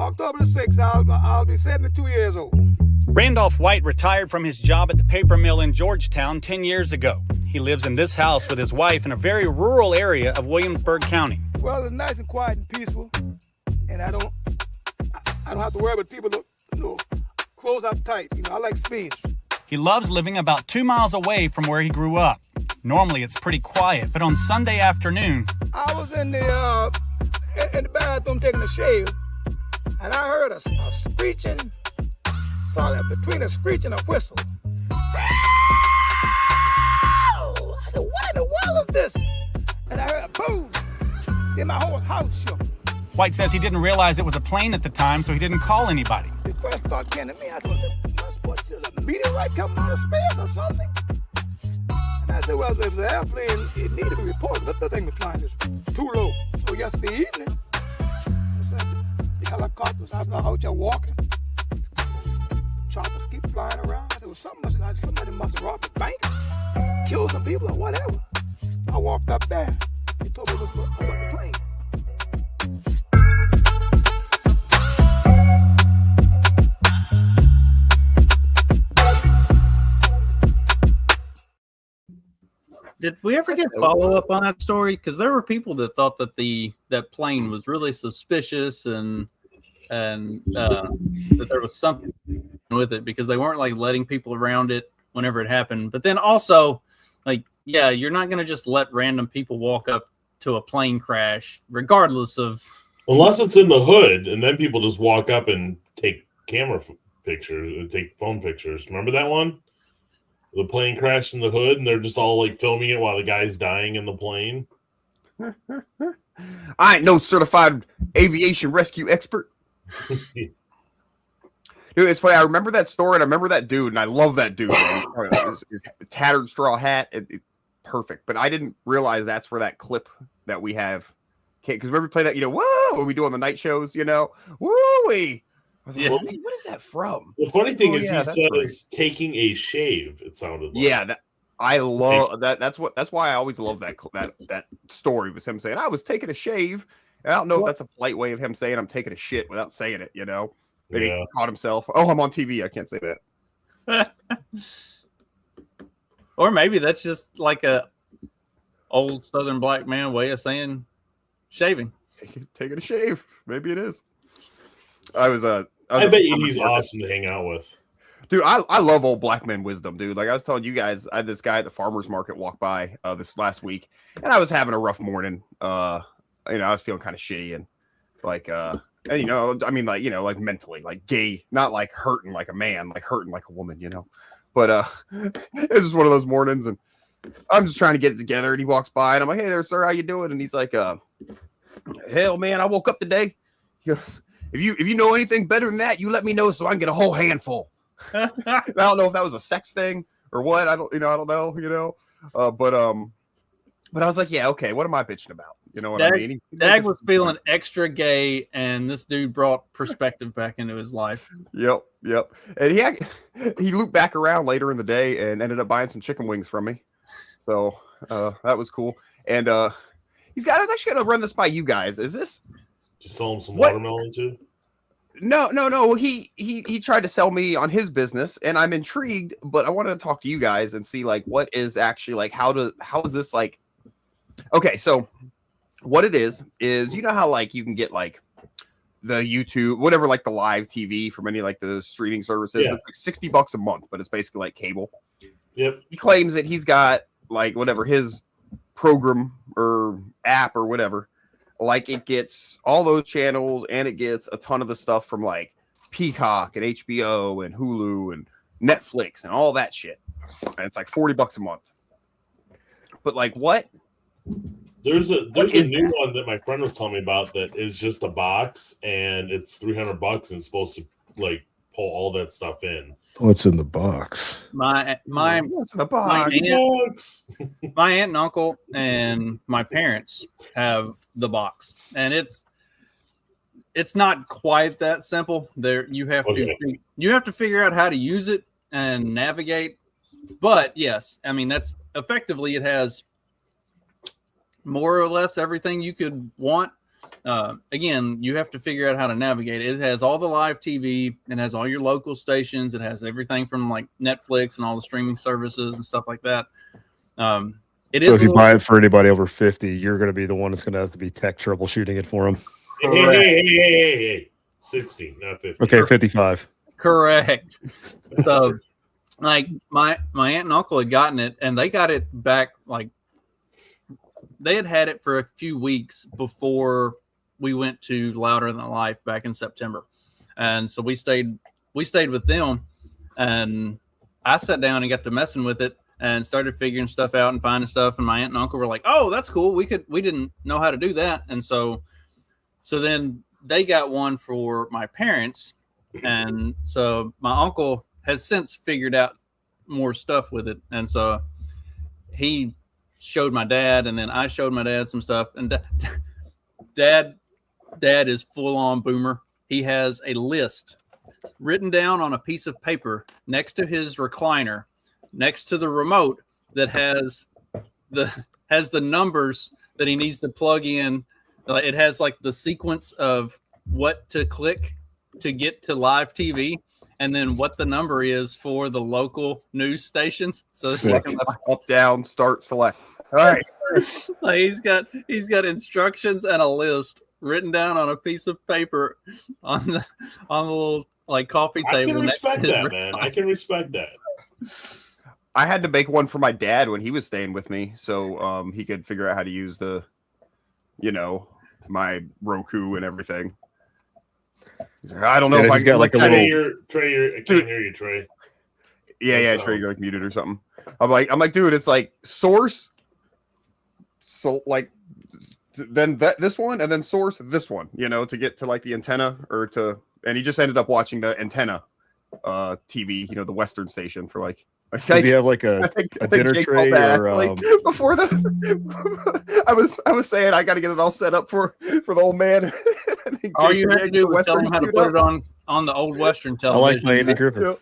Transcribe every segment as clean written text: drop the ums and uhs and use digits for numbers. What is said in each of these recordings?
October the 6th, I'll be 72 years old. Randolph White retired from his job at the paper mill in Georgetown 10 years ago. He lives in this house with his wife in a very rural area of Williamsburg County. Well, it's nice and quiet and peaceful, and I don't have to worry about people that, close up tight. I like space. He loves living about 2 miles away from where he grew up. Normally it's pretty quiet, but on Sunday afternoon, I was in the bathroom taking a shave, and I heard a screeching, between a screech and a whistle. I said, what in the world is this? And I heard a boom. Then my whole house shook. White says he didn't realize it was a plane at the time, so he didn't call anybody. The first thought came to me, I said, what's a meteorite coming out of space or something? And I said, well, if the airplane, it needed to be reported. But the thing was flying just too low. So yesterday evening, I said, the helicopters out there walking. Choppers keep flying around. I said, well, somebody must have robbed the bank, killed some people or whatever. I walked up there. He told me it was about the plane. Did we ever get follow up on that story? Because there were people that thought that that plane was really suspicious and that there was something with it because they weren't like letting people around it whenever it happened. But then also, yeah, you're not going to just let random people walk up to a plane crash, regardless of. Unless it's in the hood, and then people just walk up and take camera pictures, and take phone pictures. Remember that one? The plane crashed in the hood, and they're just all filming it while the guy's dying in the plane. I ain't no certified aviation rescue expert. Dude, it's funny. I remember that story, and I remember that dude, and I love that dude. His tattered straw hat, perfect. But I didn't realize that's where that clip that we have. Because remember we play that, whoa, when we do on the night shows, woo-wee. I was like, what is that from? The funny thing is, he said it's taking a shave. It sounded like. Yeah, I love that. That's why I always love that story was him saying I was taking a shave. And I don't know if that's a polite way of him saying I'm taking a shit without saying it. Maybe he caught himself. Oh, I'm on TV. I can't say that. Or maybe that's just like a old Southern black man way of saying shaving. Taking a shave. Maybe it is. I bet you he's awesome to hang out with. Dude, I love old black man wisdom, dude. Like I was telling you guys, I had this guy at the farmer's market walk by this last week, and I was having a rough morning. I was feeling kind of shitty and like mentally, like gay, not like hurting like a man, like hurting like a woman, But it was just one of those mornings, and I'm just trying to get it together, and he walks by, and I'm like, "Hey there, sir, how you doing?" And he's like, "Hell, man, I woke up today. He goes, If you know anything better than that, you let me know so I can get a whole handful." I don't know if that was a sex thing or what. I don't know. But I was like, yeah, okay. What am I bitching about? You know what I mean? Dag was feeling extra gay, and this dude brought perspective back into his life. Yep. And he looped back around later in the day and ended up buying some chicken wings from me. So that was cool. And I was actually going to run this by you guys. Is this just sell him some watermelon too? No. He tried to sell me on his business, and I'm intrigued. But I wanted to talk to you guys and see what is actually how is this like? Okay, so what it is how you can get the YouTube, whatever, the live TV from any the streaming services. Yeah. It's $60 a month, but it's basically like cable. Yep. He claims that he's got whatever his program or app or whatever. It gets all those channels, and it gets a ton of the stuff from Peacock and HBO and Hulu and Netflix and all that shit. And it's $40 a month. But what? There's a new one that my friend was telling me about that is just a box, and it's $300 and it's supposed to pull all that stuff in. What's in the box? My What's in the box? My aunt and uncle and my parents have the box, and it's not quite that simple. You have to figure out how to use it and navigate. But yes, I mean that's effectively it has more or less everything you could want. again, you have to figure out how to navigate it. It has all the live TV, it has all your local stations, it has everything from like Netflix and all the streaming services and stuff like that. If you buy it for anybody over 50, you're going to be the one that's going to have to be tech troubleshooting it for them. Hey. 60, not 50. Okay, 55. Correct. So, like my aunt and uncle had gotten it, and they got it back. Like they had it for a few weeks before we went to Louder Than Life back in September, and so we stayed with them, and I sat down and got to messing with it and started figuring stuff out and finding stuff. And my aunt and uncle were like, "Oh, that's cool. We didn't know how to do that," and so then they got one for my parents. And so my uncle has since figured out more stuff with it. And so he showed my dad, and then I showed my dad some stuff. And dad is full on boomer. He has a list written down on a piece of paper next to his recliner, next to the remote, that has the numbers that he needs to plug in. It has like the sequence of what to click to get to live TV, and then what the number is for the local news stations. So it's like up, down, start, select. All right. Like he's got instructions and a list written down on a piece of paper on the little like coffee table. I can respect that, man. I can respect that. I had to make one for my dad when he was staying with me, so he could figure out how to use my Roku and everything. I don't know if I got like a little Trey. I can't hear you, Trey. Yeah, Trey, you're like muted or something. I'm like, dude, it's like source. So like, then this one, and then source this one. To get to like the antenna and he just ended up watching the antenna, TV. The Western station for like. Does he have like a dinner tray or before I was saying I got to get it all set up for the old man. All you have to do is tell him how to put it on the old Western television. I like my Andy Griffith.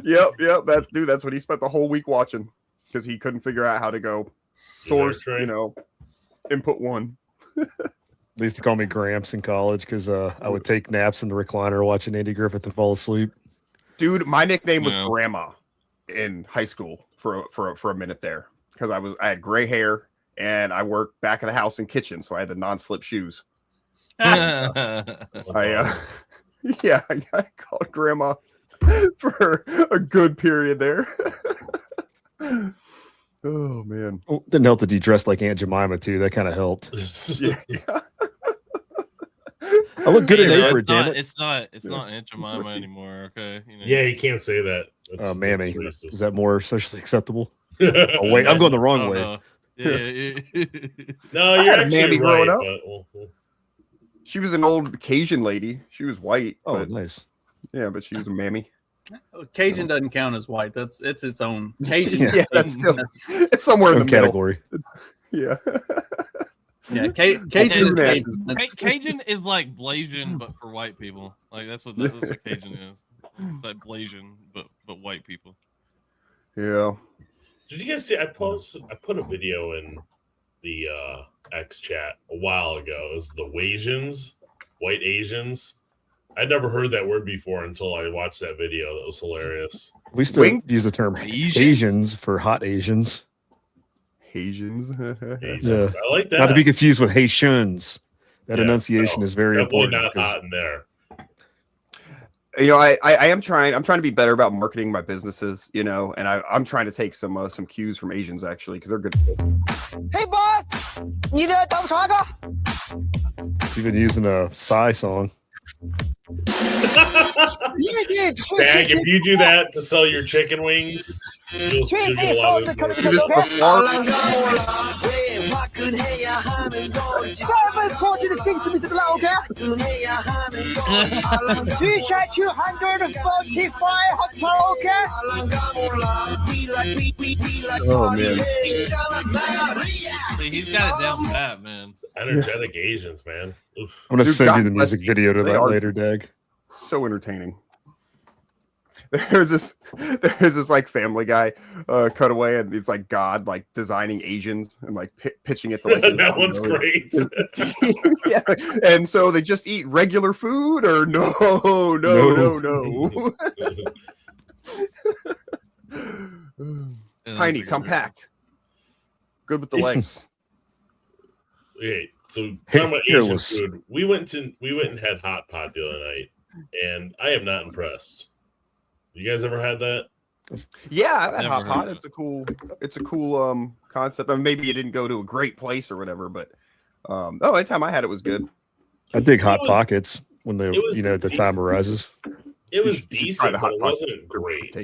Yep. That's what he spent the whole week watching because he couldn't figure out how to go source. Input one. They used to call me Gramps in college because I would take naps in the recliner watching Andy Griffith and fall asleep. Dude, my nickname was Grandma in high school for a minute there because I had gray hair and I worked back of the house and kitchen, so I had the non-slip shoes. I called Grandma for a good period there. Oh man, didn't help that you dressed like Aunt Jemima too. That kind of helped. Yeah. I look good in apron, damn it. It's not Aunt Jemima anymore. Okay. Yeah, you can't say that. Mammy. Is that more socially acceptable? Oh wait, I'm going the wrong way. Yeah. No, you're actually Mammy right. growing up. She was an old Cajun lady. She was white. Oh, nice. Yeah, but she was a mammy. Cajun doesn't count as white. It's its own Cajun. Yeah, that's still it's somewhere in the category. Yeah. Yeah, Cajun is like Blasian, but for white people. Like that's what Cajun is. It's like Blasian, but white people. Yeah. Did you guys see? I put a video in the X chat a while ago. It was the Wasians, white Asians. I'd never heard that word before until I watched that video. That was hilarious. We still use the term Asians for hot Asians. Asians. Yeah. I like that. Not to be confused with Haitians. That enunciation is very important. Definitely not hot in there. I am trying. I'm trying to be better about marketing my businesses. And I'm trying to take some cues from Asians actually because they're good. Hey boss, you there, Tom Schwager? He's been using a Psy song. Bag, if you do that to sell your chicken wings, you'll get a lot of information. 746 meters long, okay? Future 245 hot okay? Oh man. See, he's got it down pat, man. Energetic Asians, man. Oof. I'm gonna send you the music video to that later, Dag. So entertaining. there's this like Family Guy cutaway, and it's like God like designing Asians and like pitching it to like That one's great. Yeah, and so they just eat regular food, or no. Tiny, compact, good with the legs. Okay, so talking about Asian food, we went and had hot pot the other night, and I am not impressed. You guys ever had that? Yeah, I've had hot pot. It's a cool concept. I mean, maybe you didn't go to a great place or whatever, but anytime I had it was good. I dig hot pockets when they the time arises. It was decent, but it wasn't great.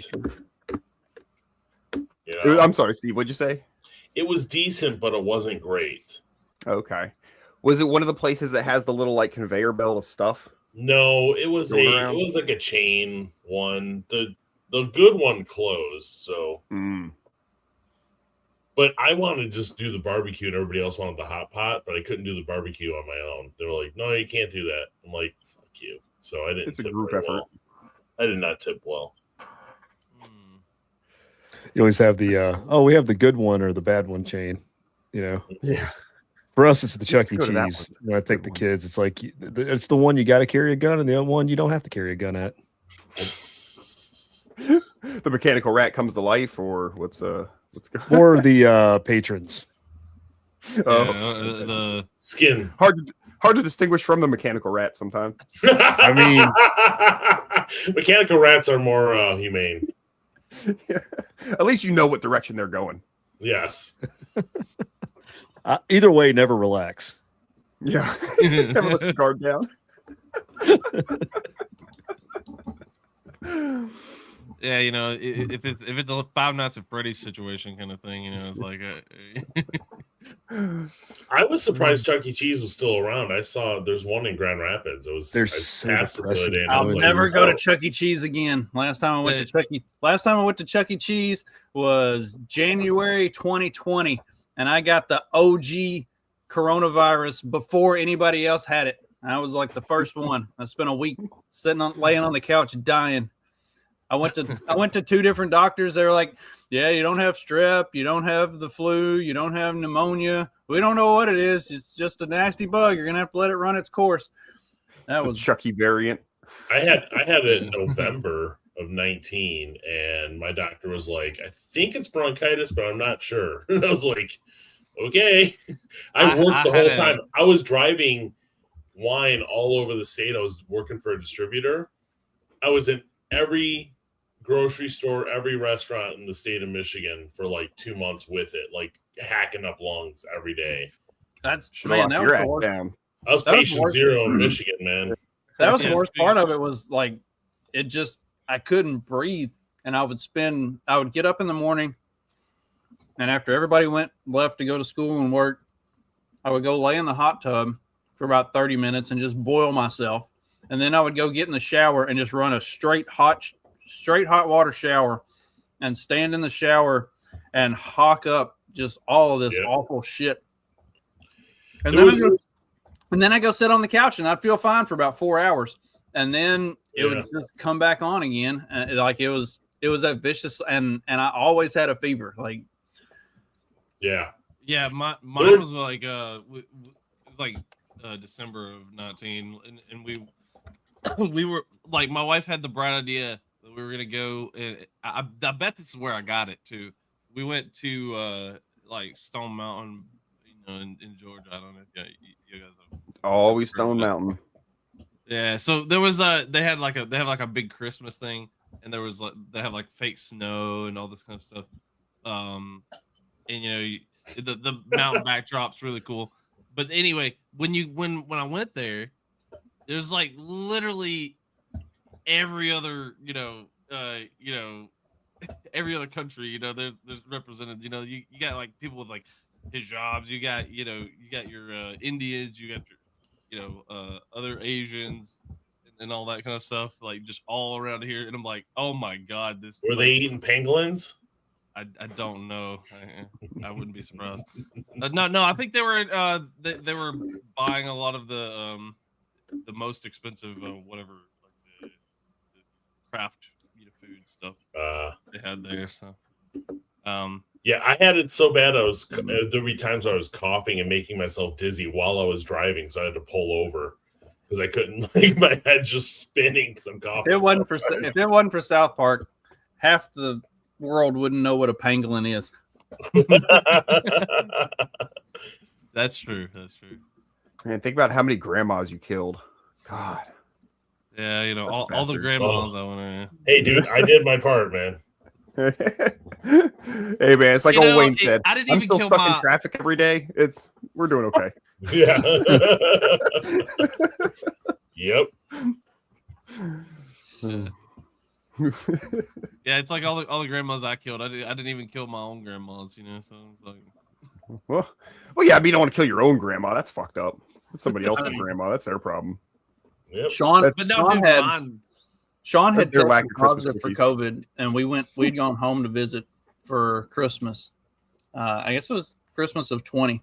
I'm sorry, Steve. What'd you say? It was decent, but it wasn't great. Okay. Was it one of the places that has the little like conveyor belt of stuff? No, it was like a chain one. The good one closed, so. But I wanted to just do the barbecue, and everybody else wanted the hot pot, but I couldn't do the barbecue on my own. They were like, "No, you can't do that." I'm like, "Fuck you!" So I didn't. It's a group effort. Well. I did not tip well. You always have the we have the good one or the bad one chain, Yeah. For us, it's the Chuck E. Cheese. When I take the kids, it's like it's the one you got to carry a gun, and the other one you don't have to carry a gun at. The mechanical rat comes to life, or what's going? Or the patrons. The skin hard to distinguish from the mechanical rat sometimes. I mean, mechanical rats are more humane. Yeah. At least you know what direction they're going. Yes. Either way, never relax. Yeah. Never let the guard down. Yeah, if it's a Five Nights at Freddy's situation kind of thing, it's like. I was surprised Chuck E. Cheese was still around. I saw there's one in Grand Rapids. I'll never go to Chuck E. Cheese again. Last time I went to Chuck E. Cheese was January 2020, and I got the OG coronavirus before anybody else had it. I was like the first one. I spent a week laying on the couch dying. I went to two different doctors. They were like, "Yeah, you don't have strep, you don't have the flu, you don't have pneumonia. We don't know what it is. It's just a nasty bug. You're gonna have to let it run its course." That was Chucky variant. I had it in November of 19, and my doctor was like, "I think it's bronchitis, but I'm not sure." And I was like, "Okay." I worked the whole time. I was driving wine all over the state. I was working for a distributor. I was in every grocery store, every restaurant in the state of Michigan for like 2 months with it, like hacking up lungs every day. That's man, that your ass down. I was patient zero in Michigan, man. That was the worst part of it. Was like I couldn't breathe, and I would get up in the morning, and after everybody left to go to school and work, I would go lay in the hot tub for about 30 minutes and just boil myself. And then I would go get in the shower and just run a straight hot water shower and stand in the shower and hawk up just all of this awful shit. And then I go sit on the couch and I'd feel fine for about 4 hours. And then it would just come back on again. And it was that vicious, and I always had a fever. Like, yeah. Mine was like it was like December of 19, and we were like, my wife had the bright idea that we were gonna go, and I bet this is where I got it too. We went to like Stone Mountain, in Georgia. I don't know if you guys have always Stone Mountain. Yeah, so there was they have like a big Christmas thing, and there was they have like fake snow and all this kind of stuff. And the mountain backdrop's really cool. But anyway, when I went there, there's like literally every other every other country, there's represented. You got like people with like hijabs, you got your Indians, you got your other Asians and all that kind of stuff, like just all around here. And I'm like, oh my god, this were they eating pangolins? I don't know. I wouldn't be surprised. No, I think they were they were buying a lot of the most expensive whatever, like the craft food. stuff they had there. So, yeah, I had it so bad. There'd be times I was coughing and making myself dizzy while I was driving, so I had to pull over because I couldn't. Like my head's just spinning because I'm coughing. If it wasn't for South Park, half the world wouldn't know what a pangolin is. That's true. That's true. Man, think about how many grandmas you killed. God. Yeah, you know, all the grandmas. Hey, dude, I did my part, man. Hey, man, it's like old Wayne said. I'm still stuck in traffic every day. We're doing okay. Yeah. Yep. Yeah, it's like all the grandmas I killed. I didn't even kill my own grandmas, you know. So it's like, well, yeah. I mean, you don't want to kill your own grandma. That's fucked up. That's somebody else's grandma. That's their problem. Yep. Sean had tested positive for cookies. COVID, and we'd gone home to visit for Christmas. I guess it was Christmas of 20,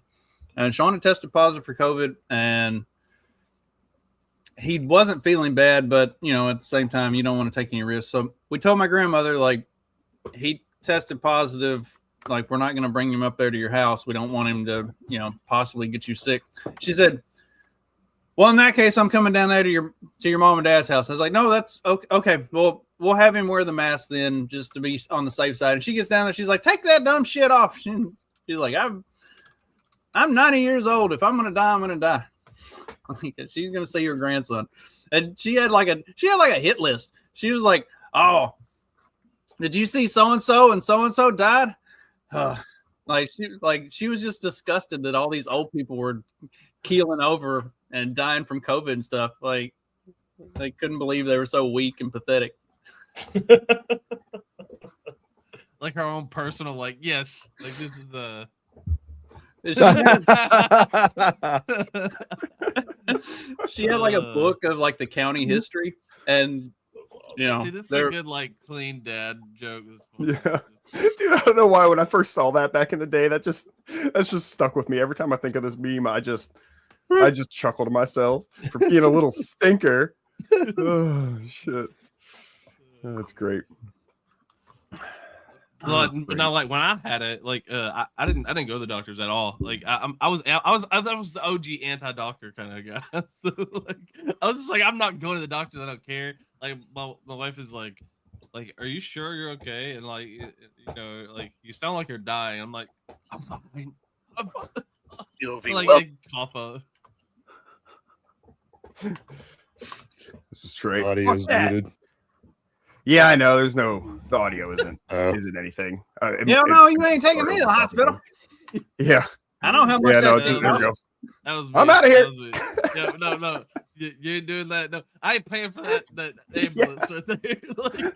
and Sean had tested positive for COVID, and he wasn't feeling bad, but you know, at the same time, you don't want to take any risks. So we told my grandmother, like, he tested positive. Like, we're not going to bring him up there to your house. We don't want him to, you know, possibly get you sick. She said, well, in that case, I'm coming down there to your mom and dad's house. I was like, no, that's okay. Okay. Well, we'll have him wear the mask then, just to be on the safe side. And she gets down there. She's like, take that dumb shit off. She's like, I'm 90 years old. If I'm going to die, I'm going to die. She's going to see her grandson. And she had like a hit list. She was like, oh, did you see so-and-so and so-and-so died? She was just disgusted that all these old people were keeling over and dying from COVID and stuff. Like, they couldn't believe they were so weak and pathetic. like her own personal, like, yes, like this is the. She had like a book of like the county history, and you know, see, this is a good like clean dad joke. Yeah, dude, I don't know why when I first saw that back in the day, that's just stuck with me. Every time I think of this meme, I just chuckle to myself for being a little stinker. Oh shit, that's great. But not like when I had it, like I didn't go to the doctors at all. Like I was the OG anti-doctor kind of guy. So like I was just like, I'm not going to the doctor. I don't care. Like my wife is like, are you sure you're okay? And like you know, like you sound like you're dying. I'm like, I'm not. You'll be like well. Cough up. This is straight. Audio is muted. Yeah, I know. The audio isn't anything. No, you ain't taking me to the hospital. Yeah, I know how much. Yeah, there we go. That was. I'm out of here. No, you ain't doing that. No, I ain't paying for that ambulance right there. Like,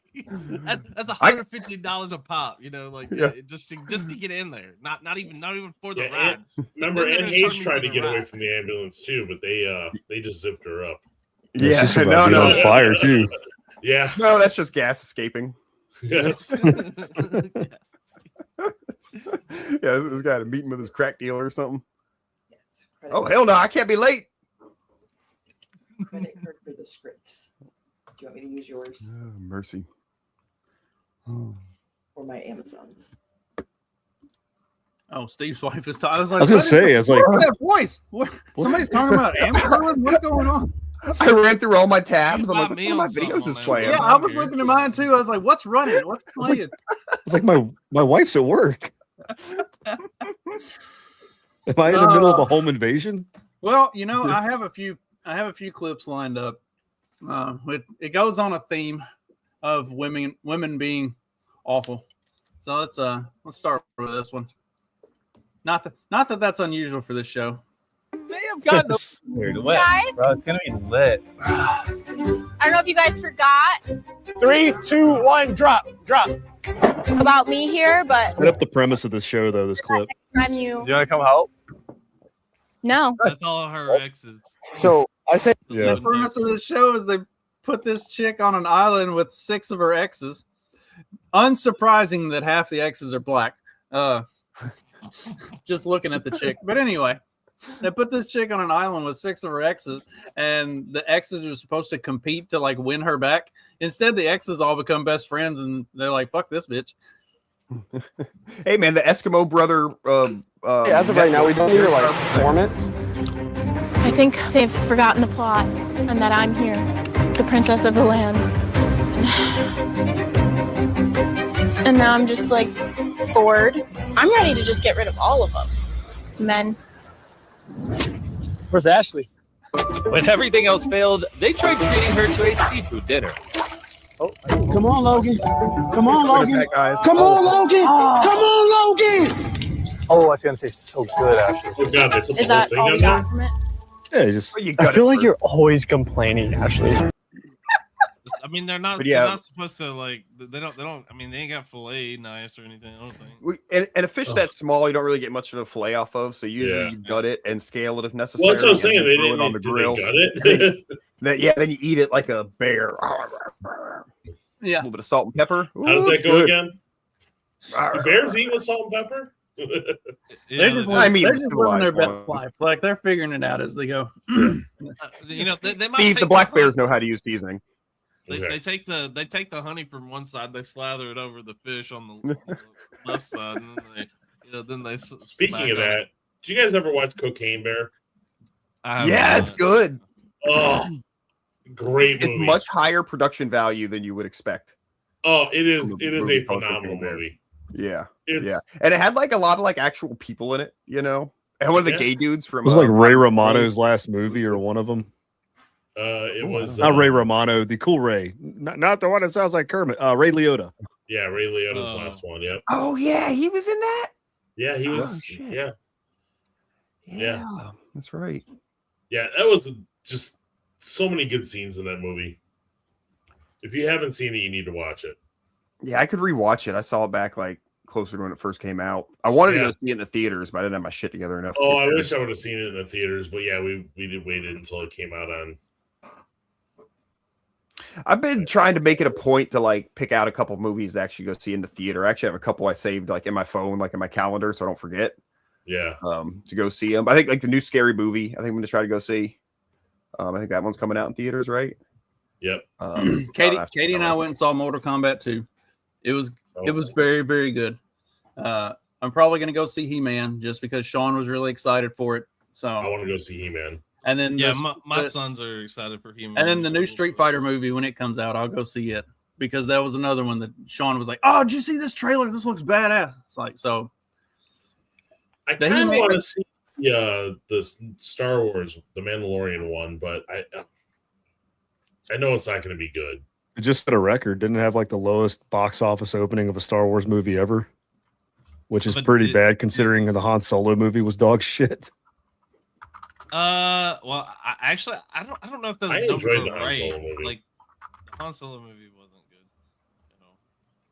that's $150 a pop. You know, like just to get in there. Not even for the ride. Remember, Ann Hayes tried to get away from the ambulance too, but they just zipped her up. Yeah, on fire too. Yeah. No, that's just gas escaping. Yes. Yeah, this guy had a meeting with his crack dealer or something. Oh, hell no, I can't be late. Credit card for the scripts. Do you want me to use yours? Oh, mercy. Or my Amazon? Oh, Steve's wife is talking. I was gonna say, that voice. What? Somebody's talking about Amazon? What's going on? I ran through all my tabs. I'm like, what my videos is playing? Yeah, I was looking at mine too. I was like, what's running? What's playing? It's like my wife's at work. Am I in the middle of a home invasion? Well, you know, I have a few clips lined up. It goes on a theme of women being awful. So let's start with this one. Not that that's unusual for this show. May have gotten lit. Guys, bro, it's gonna be lit. I don't know if you guys forgot 3, 2, 1, drop. about me here, but Set up the premise of this show, though. This clip. next time Do you want to come help? No. That's all her exes. So I say, Yeah. The premise of this show is they put this chick on an island with 6 of her exes. Unsurprising that half the exes are black. Just looking at the chick. But anyway, They put this chick on an island with 6 of her exes, and the exes are supposed to compete to like win her back. Instead, the exes all become best friends, and they're like, "Fuck this bitch." Hey man, the Eskimo brother. As of right now, we don't need to like form it. I think they've forgotten the plot and that I'm here, the princess of the land. And now I'm just like bored. I'm ready to just get rid of all of them. Men. Where's Ashley? When everything else failed, they tried treating her to a seafood dinner. Oh, come on, Logan. Come on, Logan. Come on, Logan. Come on, Logan. Oh, I was gonna say so good, Ashley. Oh, God, they put the Is whole that thing all on we there? got from it? Yeah, just I feel like you're always complaining, Ashley. I mean, they're not. But yeah. They're not supposed to like. They don't. I mean, they ain't got fillet nice or anything. I don't think. And a fish that small, you don't really get much of a fillet off of. So usually you gut it and scale it if necessary. Well, that's what I'm saying. and They throw didn't it on the did they grill. gut it. Then you eat it like a bear. Yeah. A little bit of salt and pepper. How does Ooh, that it's go good. again? Do bears eat with salt and pepper? They're just, I mean, they're just living their civilized best ones. life. Like they're figuring it out as they go. You know, they might Steve, take the black honey- bears know how to use seasoning. They take the honey from one side, they slather it over the fish on the left side, and then they Speaking of that, did you guys ever watch Cocaine Bear? Yeah, it's good. Oh, great It's movie. much higher production value than you would expect. Oh, it is. From It is movie a called phenomenal Cocaine Bear. movie. Yeah, It's, yeah, and it had like a lot of like actual people in it, you know. And one of the Yeah. gay dudes it from was like Ray Rock- Romano's last movie or one of them. It was Not Ray Romano, the cool Ray, not the one that sounds like Kermit. Ray Liotta. Yeah, Ray Liotta's last one. Yep. Oh yeah, he was in that. Yeah, he was. shit. Yeah. Yeah. That's right. Yeah, that was just so many good scenes in that movie. If you haven't seen it, you need to watch it. Yeah, I could rewatch it. I saw it back like closer to when it first came out. I wanted to Yeah. go see it in the theaters, but I didn't have my shit together enough. to Oh, get I there. wish I would have seen it in the theaters, but yeah, we did waited until it came out on. I've been trying to make it a point to like pick out a couple movies to actually go see in the theater. I actually have a couple I saved like in my phone, like in my calendar, so I don't forget. Yeah. To go see them. I think like the new Scary Movie. I think I'm gonna try to go see. I think that one's coming out in theaters, right? Yep. Katie and I went and saw Mortal Kombat 2. It was very, very good. I'm probably gonna go see He-Man just because Sean was really excited for it. So I want to go see He-Man. And then yeah, my sons are excited for He-Man. And then the new Street Fighter movie when it comes out, I'll go see it because that was another one that Sean was like, "Oh, did you see this trailer? This looks badass." It's like so. I kind of want to see the Star Wars, the Mandalorian one, but I know it's not going to be good. It just set a record. Didn't it have like the lowest box office opening of a Star Wars movie ever, which is But pretty bad considering the Han Solo movie was dog shit. Well, I don't know if those I numbers enjoyed are the Han right. Solo movie. Like the Han Solo movie wasn't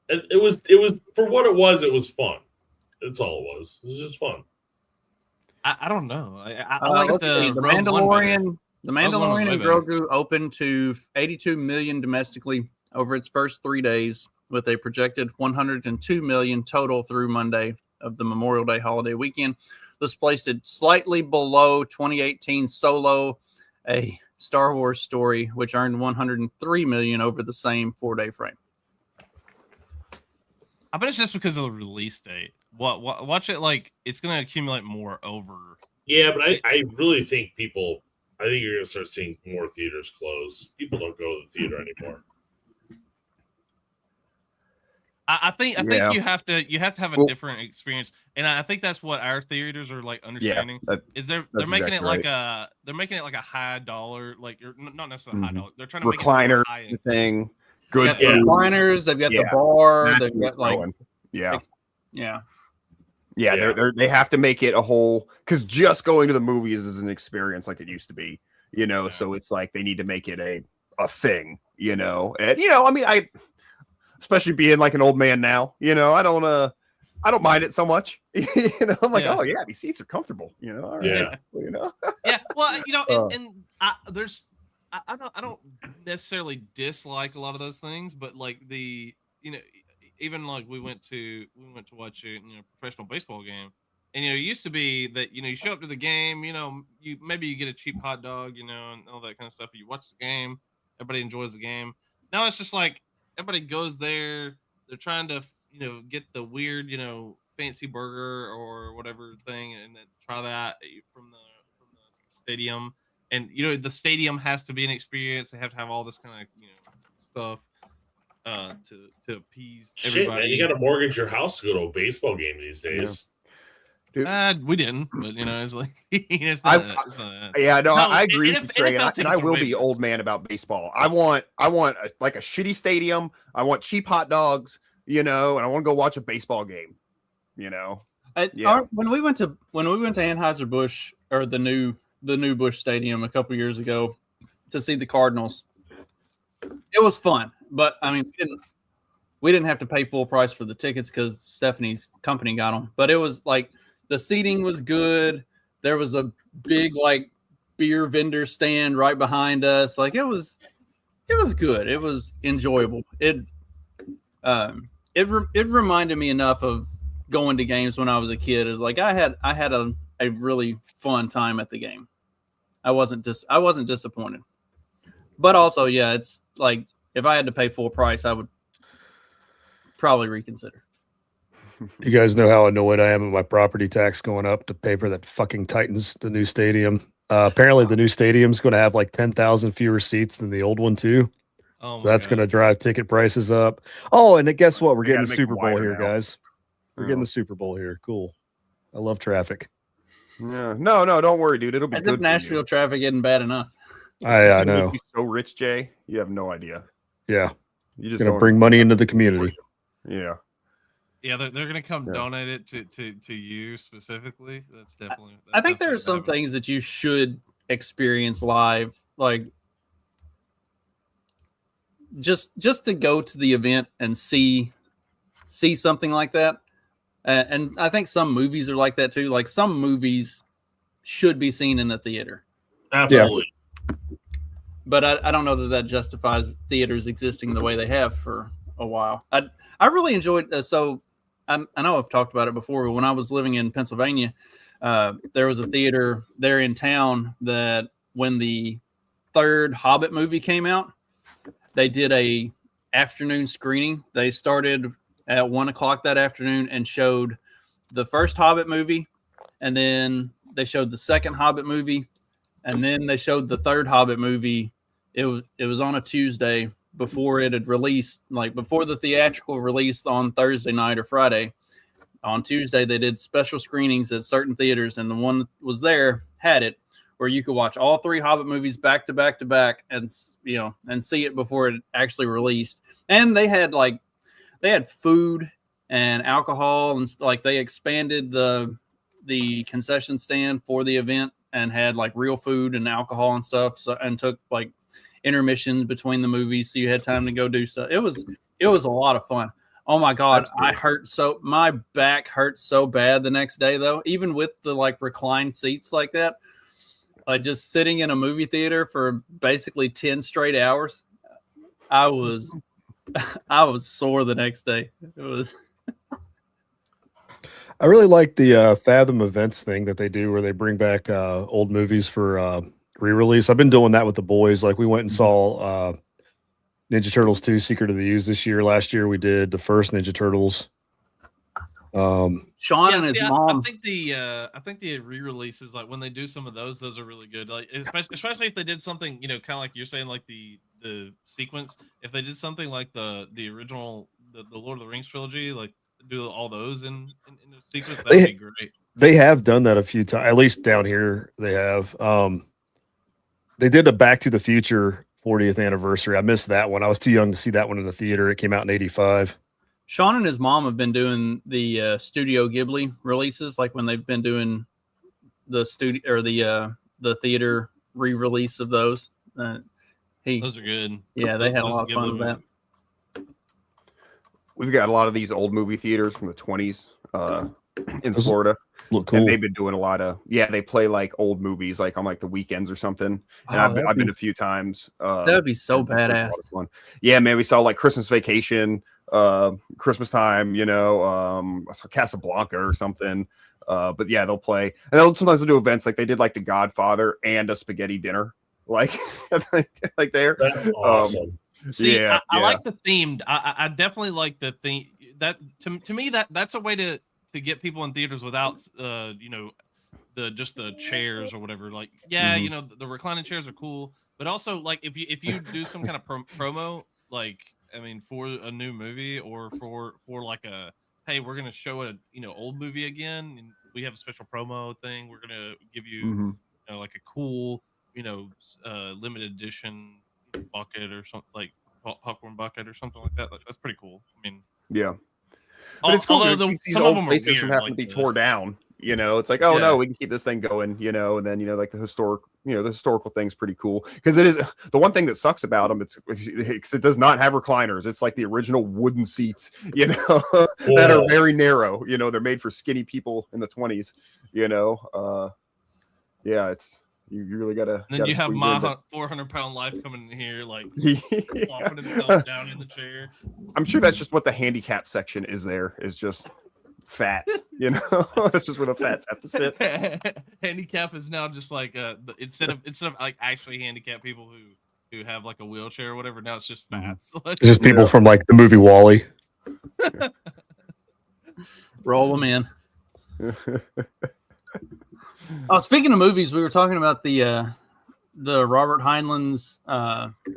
good. It was for what it was. It was fun. That's all it was. It was just fun. I don't know. I like let's the see, the Rogue One Mandalorian. The Rogue One was Mandalorian way and better. Grogu opened to 82 million domestically over its first 3 days, with a projected 102 million total through Monday of the Memorial Day holiday weekend. This placed it slightly below 2018 Solo, a Star Wars story, which earned 103 million over the same 4-day frame. I bet it's just because of the release date. Watch it like it's going to accumulate more over. Yeah, but I really think people. I think you're going to start seeing more theaters close. People don't go to the theater anymore. I think Yeah. you have to have a Well- different experience, and I think that's what our theaters are like understanding. that- Is they're that's making exactly it like right. they're making it like a high dollar, like or not necessarily high Mhm. dollar. They're trying to make Recliner it high end. thing. They've Good got food. the recliners, they've got Yeah. the bar, That's they've what's got like going. Yeah. yeah. Yeah, Yeah. they have to make it a whole because just going to the movies is an experience like it used to be, you know. Yeah. So it's like they need to make it a thing, you know. And you know, I mean, I especially being like an old man now, you know, I don't mind it so much. You know, I'm like, Yeah. oh yeah, these seats are comfortable, you know. All right, Yeah. you know. Yeah, well, you know, Uh. and I don't necessarily dislike a lot of those things, but like even like we went to watch a professional baseball game, And it used to be that you show up to the game, you get a cheap hot dog, and all that kind of stuff. You watch the game, everybody enjoys the game. Now it's just like everybody goes there, they're trying to get the weird fancy burger or whatever thing, and then try that from the stadium. And the stadium has to be an experience. They have to have all this kind of stuff to appease everybody. Shit, man, you got to mortgage your house to go to a baseball game these days. We didn't, but it's like I agree with you, Trey, and I will be old man about baseball. I want like a shitty stadium. I want cheap hot dogs, and I want to go watch a baseball game. When we went to Anheuser-Busch, or the new Busch Stadium a couple years ago to see the Cardinals, it was fun. But I mean, we didn't have to pay full price for the tickets because Stephanie's company got them. But it was like the seating was good. There was a big like beer vendor stand right behind us. Like it was good. It was enjoyable. It reminded me enough of going to games when I was a kid. Is like I had a really fun time at the game. I wasn't disappointed. But also, yeah, it's like if I had to pay full price, I would probably reconsider. You guys know how annoyed I am with my property tax going up to pay for that fucking Titans, the new stadium. Apparently, the new stadium's going to have like 10,000 fewer seats than the old one too. So that's going to drive ticket prices up. Oh, and guess what? We're getting the Super Bowl here, guys. We're getting the Super Bowl here. Cool. I love traffic. Yeah. No, don't worry, dude. It'll be As good. if Nashville traffic isn't bad enough. I know. You're so rich, Jay. You have no idea. Yeah. You just going to bring money into the community. Yeah. Yeah, they're going to come donate it to you specifically. That's definitely. I think there are some things that you should experience live, like just to go to the event and see something like that. And I think some movies are like that too. Like some movies should be seen in a theater. Absolutely. Yeah. But I don't know that justifies theaters existing the way they have for a while. I really enjoyed. So I know I've talked about it before. But when I was living in Pennsylvania, there was a theater there in town that when the third Hobbit movie came out, they did a afternoon screening. They started at 1:00 that afternoon and showed the first Hobbit movie, and then they showed the second Hobbit movie, and then they showed the third Hobbit movie. It was on a Tuesday before it had released, like before the theatrical release on Thursday night or Friday. On Tuesday, they did special screenings at certain theaters, and the one that was there had it where you could watch all three Hobbit movies back to back to back, and see it before it actually released. And they had food and alcohol, and like they expanded the concession stand for the event and had like real food and alcohol and stuff. So, and took like intermissions between the movies, so you had time to go do stuff. It was a lot of fun. Oh my God, my back hurt so bad the next day though, even with the like reclined seats like that. Like just sitting in a movie theater for basically 10 straight hours, I was sore the next day. It was. I really like the Fathom events thing that they do where they bring back old movies for re-release. I've been doing that with the boys. Like we went and saw Ninja Turtles 2 Secret of the Ooze this year. Last year we did the first Ninja Turtles. Sean and his mom. I think the re-releases, like when they do some of those are really good. Like especially if they did something, kind of like you're saying, like the sequence. If they did something like the original, the Lord of the Rings trilogy, like do all those in the sequence, that'd be great. They have done that a few times, at least down here. They have. They did a Back to the Future 40th anniversary. I missed that one. I was too young to see that one in the theater. It came out in '85. Sean and his mom have been doing the Studio Ghibli releases, like when they've been doing the studio or the theater re-release of those. Those are good. Yeah, they had a lot of fun with that. We've got a lot of these old movie theaters from the 20s in Florida. Look cool. And they've been doing a lot of, they play like old movies like on like the weekends or something. And I've been a few times. That would be so badass. Fun. Yeah, man, we saw like Christmas Vacation, Christmas time, Casablanca or something. But yeah, they'll play, and sometimes they'll do events like they did like The Godfather and a spaghetti dinner, like like there. That's awesome. See, Yeah, I like the themed. I definitely like the theme. That to me that's a way to get people in theaters without the chairs or whatever. Like, yeah, the reclining chairs are cool, but also like if you do some kind of promo, like I mean, for a new movie or for like a hey, we're gonna show a old movie again, and we have a special promo thing. We're gonna give you, like a cool limited edition bucket or something, like popcorn bucket or something like that. Like, that's pretty cool. I mean, yeah. But it's cool. Although These some old of them places are weird, from having to be tore down. It's like, oh no, we can keep this thing going. And then like the historical thing's pretty cool because it is the one thing that sucks about them. It does not have recliners. It's like the original wooden seats, that are very narrow. They're made for skinny people in the 20s. Yeah, it's. You really gotta. And then you have my 400-pound life coming in here, like flopping himself down in the chair. I'm sure that's just what the handicap section is. There is just fats. That's just where the fats have to sit. Handicap is now just like instead of like actually handicapped people who have like a wheelchair or whatever. Now it's just fats. It's just people from like the movie Wall-E. Roll them in. Oh, speaking of movies, we were talking about the Robert Heinlein's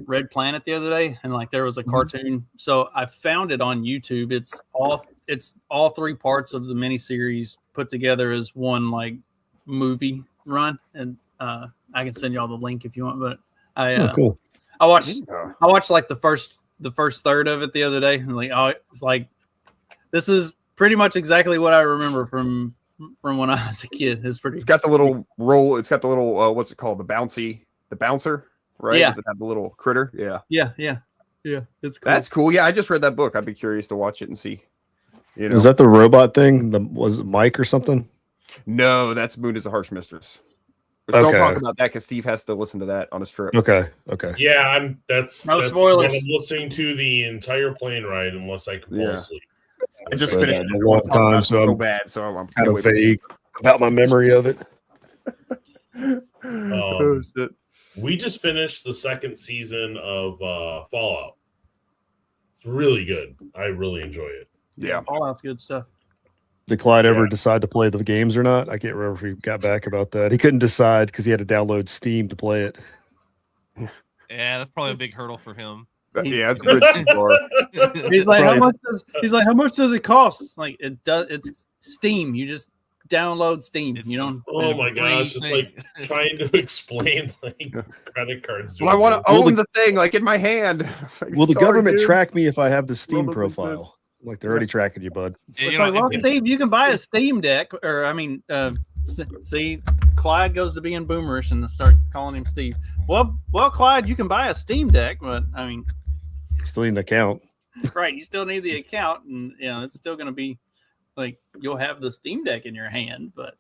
Red Planet the other day, and like there was a cartoon. So I found it on YouTube. It's all three parts of the miniseries put together as one like movie run, and I can send you all the link if you want. But cool. I watched like the first third of it the other day, and like it's like this is pretty much exactly what I remember from when I was a kid. It's got the little roll. It's got the little what's it called? The bouncer, right? Yeah. Does it have the little critter? Yeah. It's cool. That's cool. Yeah, I just read that book. I'd be curious to watch it and see. Was that the robot thing? Was it Mike or something? No, that's Moon is a Harsh Mistress. But don't talk about that because Steve has to listen to that on his trip. Okay. Yeah, that's spoilers. What I'm listening to the entire plane ride unless I can fall asleep. I just finished it a long time, so I'm bad. So I'm kind of vague about my memory of it. Oh, shit. We just finished the second season of Fallout. It's really good. I really enjoy it. Yeah, Fallout's good stuff. Did Clyde ever decide to play the games or not? I can't remember if he got back about that. He couldn't decide because he had to download Steam to play it. Yeah, that's probably a big hurdle for him. Yeah, it's good. He's like, how much does it cost? Like it's Steam. You just download Steam. Oh my gosh, it's like trying to explain like credit cards. Well, I want to own the thing like in my hand. Will the government track me if I have the Steam profile? Like they're already tracking you, bud. Steve, you can buy a Steam Deck, or I mean, see, Clyde goes to being boomerish and start calling him Steve. Well, Clyde, you can buy a Steam Deck, but I mean, still need an account. Right, you still need the account, and it's still going to be like you'll have the Steam Deck in your hand. But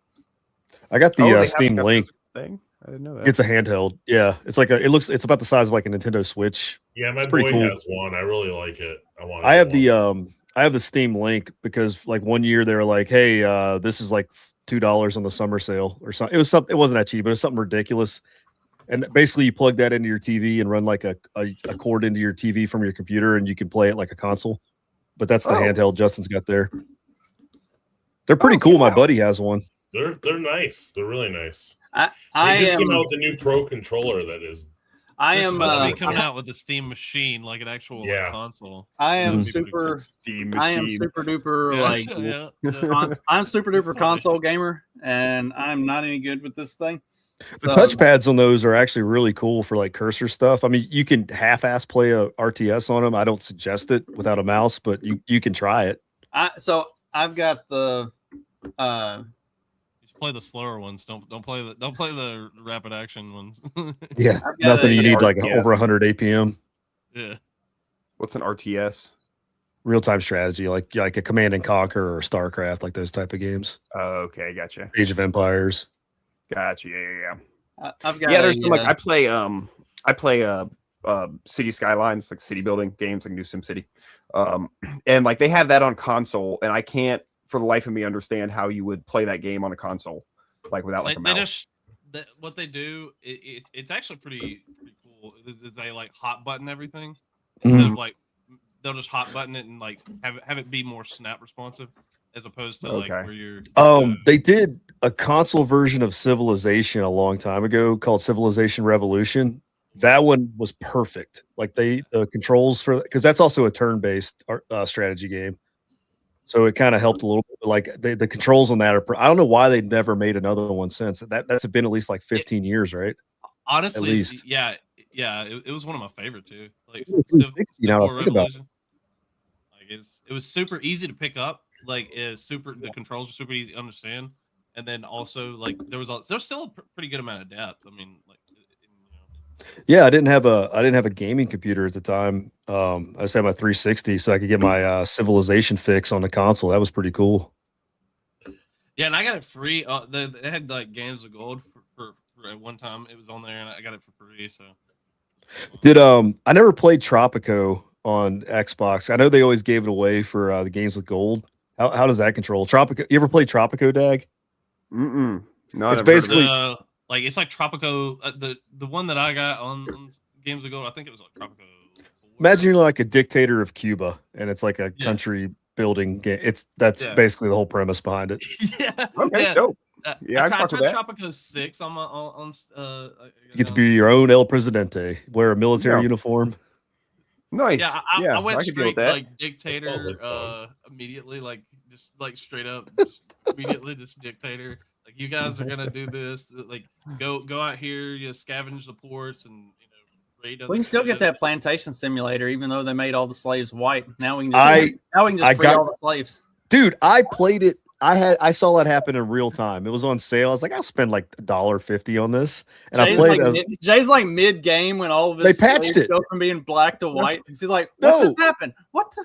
I got the Steam Link thing. I didn't know that. It's a handheld. Yeah, it's like it's about the size of like a Nintendo Switch. Yeah, my boy has one. I really like it. I have the Steam Link because like one year they were like, hey, this is like $2 on the summer sale or something. It wasn't that cheap, but it was something ridiculous. And basically you plug that into your TV and run like a cord into your TV from your computer and you can play it like a console. But that's the handheld Justin's got there. They're pretty cool. My buddy has one. They're nice. They're really nice. They just came out with a new Pro controller that is. I am coming out with a Steam machine, like an actual console. I am super Steam machine. I am super duper I'm super duper console gamer, and I'm not any good with this thing. The touchpads on those are actually really cool for like cursor stuff. I mean, you can half-ass play a RTS on them. I don't suggest it without a mouse, but you can try it. I've got the play the slower ones. Don't play the rapid action ones. Yeah, nothing you need like over 100 APM. Yeah. What's an RTS? Real-time strategy, like a Command and Conquer or StarCraft, like those type of games. Oh, okay, gotcha. Age of Empires. Gotcha. Yeah. I've got there's some, like I play City Skylines, like city building games, like New Sim City. And like they have that on console, and I can't for the life of me understand how you would play that game on a console, like without like a mouse. What they do, it's actually pretty cool. Is they like hot button everything instead of like they'll just hot button it and like have it be more snap responsive as opposed to like where you're. They did a console version of Civilization a long time ago called Civilization Revolution. That one was perfect. Like the controls for because that's also a turn-based strategy game. So it kind of helped a little bit. Like the controls on that are. I don't know why they've never made another one since. That's been at least like 15 years, right? Honestly, at least. yeah. It was one of my favorite too. Like Revolution. Like it was super easy to pick up. Like the controls are super easy to understand, and then also like there's still a pretty good amount of depth. I mean, like. Yeah, I didn't have a gaming computer at the time. I just had my 360, so I could get my Civilization fix on the console. That was pretty cool. Yeah, and I got it free. They had like Games of Gold for at one time. It was on there, and I got it for free. So, I never played Tropico on Xbox. I know they always gave it away for the games with gold. How does that control Tropico? You ever played Tropico, Dag? No, it's basically. Like it's like Tropico, the one that I got on Games of Gold. I think it was like Tropico 4. Imagine you're like a dictator of Cuba, and it's like a country building game. That's basically the whole premise behind it. Yeah. Okay. Dope. I tried Tropico 6 on. You get to be your own El Presidente. Wear a military uniform. Nice. Yeah, I went straight like dictator immediately, like just like straight up, immediately just dictator. Like you guys are gonna do this. Like go out here, scavenge the ports, and raid. We can still get that plantation simulator, even though they made all the slaves white. Now we can just free all the slaves. Dude, I played it. I saw that happen in real time. It was on sale. I was like, I'll spend like $1.50 on this, and I played. Jay's like mid game when all of this they patched it go from being black to white. He's like, what just happened? What?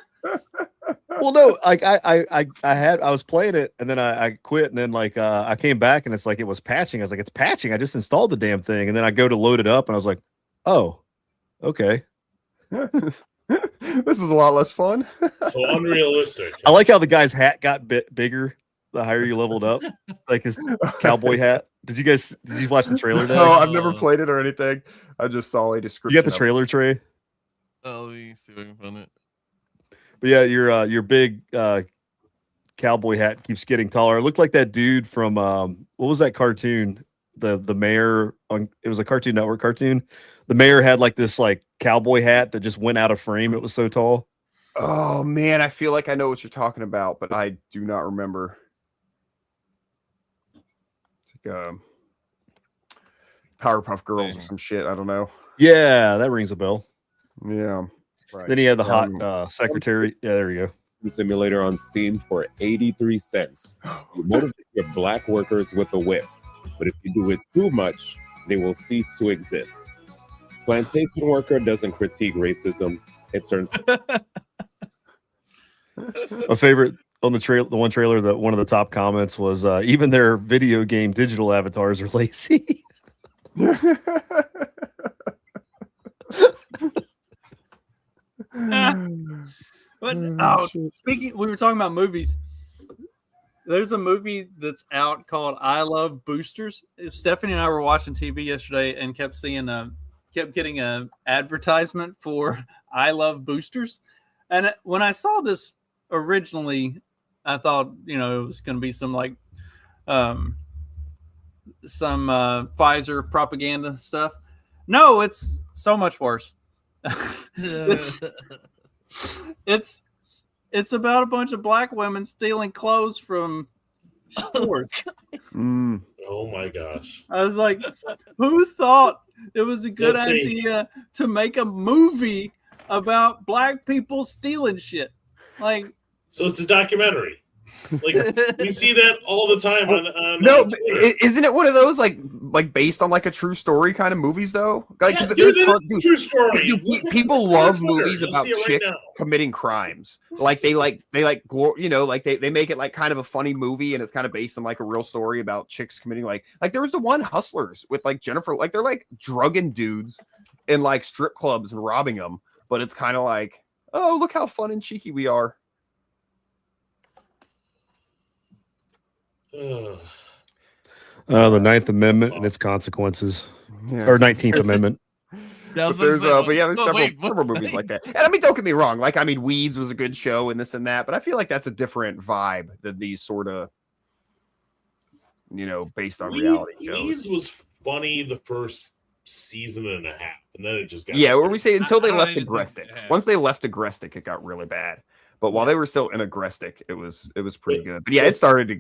Well, no, like I was playing it and then I quit and then like I came back and it's like it was patching. I was like, it's patching. I just installed the damn thing and then I go to load it up and I was like, oh, okay. This is a lot less fun. So unrealistic. I like how the guy's hat got bigger the higher you leveled up, like his cowboy hat. Did you watch the trailer? No, I've never played it or anything. I just saw a description. You got the trailer, Trey? Oh, let me see if I can find it. But yeah, your big cowboy hat keeps getting taller. It looked like that dude from what was that cartoon? The mayor on it was a Cartoon Network cartoon. The mayor had like this like cowboy hat that just went out of frame. It was so tall. Oh man, I feel like I know what you're talking about, but I do not remember. It's like Powerpuff Girls or some shit. I don't know. Yeah, that rings a bell. Yeah. Right. Then he had the hot secretary. Yeah, there you go. Simulator on Steam for 83 cents. You motivate your black workers with a whip, but if you do it too much, they will cease to exist. Plantation worker doesn't critique racism. It turns. My favorite on the one trailer that one of the top comments was even their video game digital avatars are lazy. But speaking, we were talking about movies. There's a movie that's out called I Love Boosters. Stephanie and I were watching TV yesterday and kept getting a advertisement for I Love Boosters. And when I saw this originally, I thought, it was going to be some like some Pfizer propaganda stuff. No, it's so much worse. It's about a bunch of black women stealing clothes from stores. Oh my gosh. I was like, who thought it was a good idea to make a movie about black people stealing shit? Like, so it's a documentary. Like we see that all the time on no, isn't it one of those like based on like a true story kind of movies though? Like true story. People love movies about chicks committing crimes. Like they make it like kind of a funny movie and it's kind of based on like a real story about chicks committing like there was the one Hustlers with like Jennifer, like they're like drugging dudes in like strip clubs and robbing them, but it's kind of like, oh, look how fun and cheeky we are. The Ninth Amendment and its consequences, or 19th Amendment. But there's several movies like that. And I mean, don't get me wrong. Like, I mean, Weeds was a good show and this and that, but I feel like that's a different vibe than these sort of, based on reality shows. Weeds was funny the first season and a half, and then it just got where we say until they left Agrestic. Once they left Agrestic, it got really bad. But while they were still in Agrestic, it was pretty good. But yeah, it started to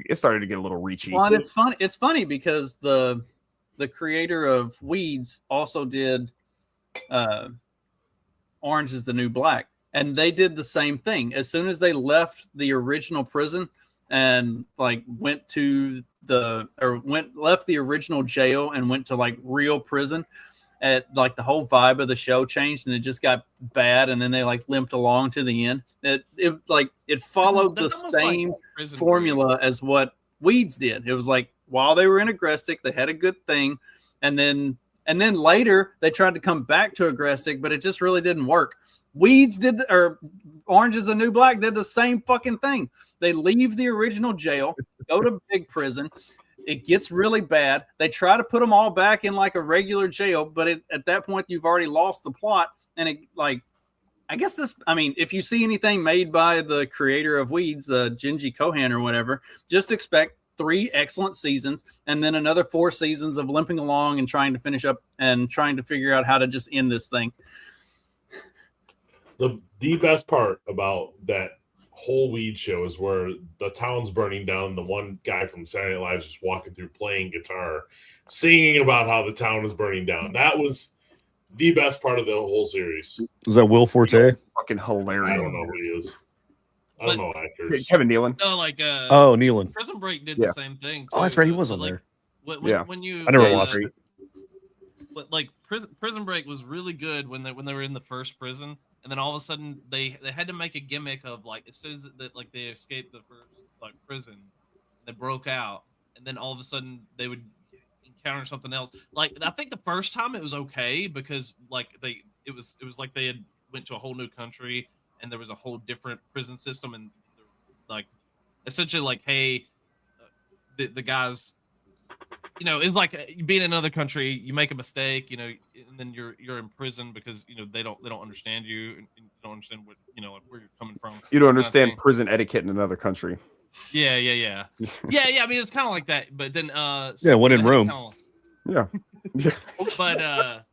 get a little reachy. Well, and it's funny because the creator of Weeds also did Orange is the New Black, and they did the same thing. As soon as they left the original prison and like left the original jail and went to like real prison, at like the whole vibe of the show changed and it just got bad, and then they like limped along to the end. It followed the same formula as what Weeds did. It was like while they were in Agrestic, they had a good thing, and then later they tried to come back to Agrestic, but it just really didn't work. Weeds or Orange is the New Black did the same fucking thing. They leave the original jail, go to big prison. It gets really bad. They try to put them all back in like a regular jail, but at that point you've already lost the plot. And if you see anything made by the creator of Weeds, Genji Kohan or whatever, just expect 3 excellent seasons and then another 4 seasons of limping along and trying to finish up and trying to figure out how to just end this thing. The best part about that whole Weed show is where the town's burning down. The one guy from Saturday Night Live is just walking through playing guitar, singing about how the town is burning down. That was the best part of the whole series. Was that Will Forte? Fucking hilarious. I don't know who he is. I don't know actors. Kevin Nealon. No, Nealon. Prison Break did the same thing. Oh, that's right. He was on there. When you, I never watched it. But like Prison Break was really good when they were in the first prison, and then all of a sudden they had to make a gimmick of like as soon as that like they escaped the first like prison, they broke out, and then all of a sudden they would encounter something else. Like I think the first time it was okay because like it was like they had went to a whole new country and there was a whole different prison system, and like essentially like hey, the guys. It's like being in another country. You make a mistake, and then you're in prison because they don't understand you and you don't understand what like where you're coming from. You don't understand prison etiquette in another country. Yeah. I mean, it's kind of like that, but then when in Rome. Yeah. But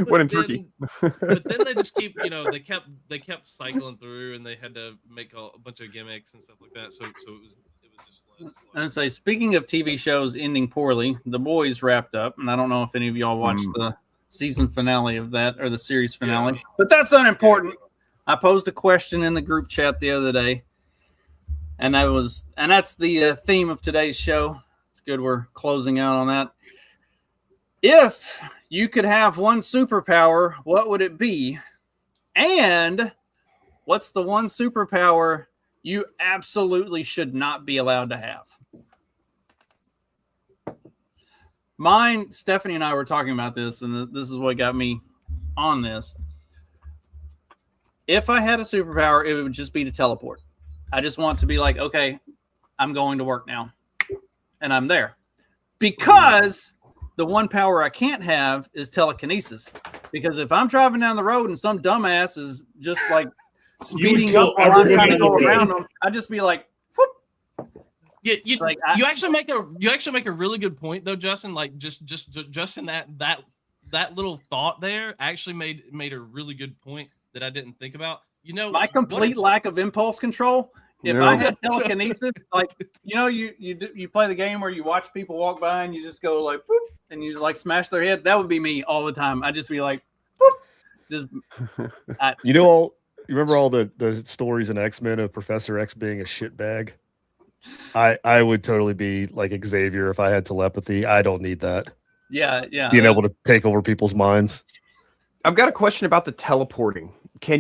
when in Turkey. But then they just keep they kept cycling through, and they had to make a bunch of gimmicks and stuff like that. So it was just less. And say, speaking of TV shows ending poorly, The Boys wrapped up, and I don't know if any of y'all watched the season finale of that or the series finale, but that's unimportant. I posed a question in the group chat the other day, and that's the theme of today's show. It's good we're closing out on that. If you could have one superpower, what would it be? And what's the one superpower you absolutely should not be allowed to have? Mine, Stephanie and I were talking about this, and this is what got me on this. If I had a superpower, it would just be to teleport. I just want to be like, okay, I'm going to work now, and I'm there. Because the one power I can't have is telekinesis. Because if I'm driving down the road and some dumbass is just like speeding up while I'm trying to go around them, I'd just be like, whoop. You actually make a really good point though, Justin. Like just in that little thought there actually made a really good point that I didn't think about. My complete lack of impulse control. If I had telekinesis, like you play the game where you watch people walk by and you just go like, whoop, and you like smash their head. That would be me all the time. I'd just be like, whoop, just. You remember all the stories in X-Men of Professor X being a shitbag? I would totally be like Xavier if I had telepathy. I don't need that. Yeah. Being able to take over people's minds. I've got a question about the teleporting. I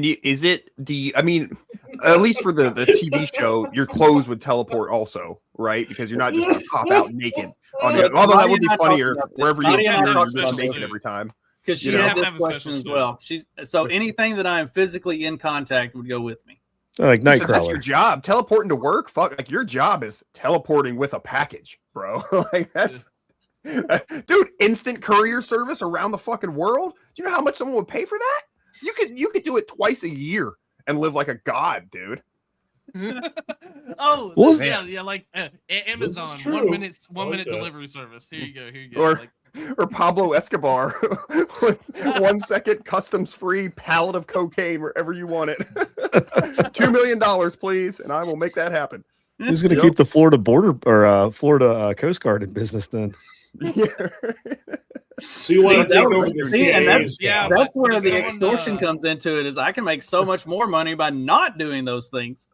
mean, at least for the TV show, your clothes would teleport also, right? Because you're not just going to pop out naked. Although that would be funnier wherever you are just naked every time. Because she had this question as well. So anything that I am physically in contact would go with me. Like That's your Nightcrawler. job. Teleporting to work. Fuck. Like your job is teleporting with a package, bro. Like that's. Dude, instant courier service around the fucking world. Do you know how much someone would pay for that? You could do it twice a year and live like a god, dude. Oh, What was yeah, like Amazon, true. 1 minute, one minute Okay. delivery service. Here you go. Or Like, or Pablo Escobar, 1 second customs free pallet of cocaine wherever you want it. $2 million, please, and I will make that happen. Who's going to keep the Florida border or Florida Coast Guard in business then? Yeah. So you want to take that over was- the see, and CIA's yeah, job. That's where but the someone, extortion comes into it. Is I can make so much more money by not doing those things.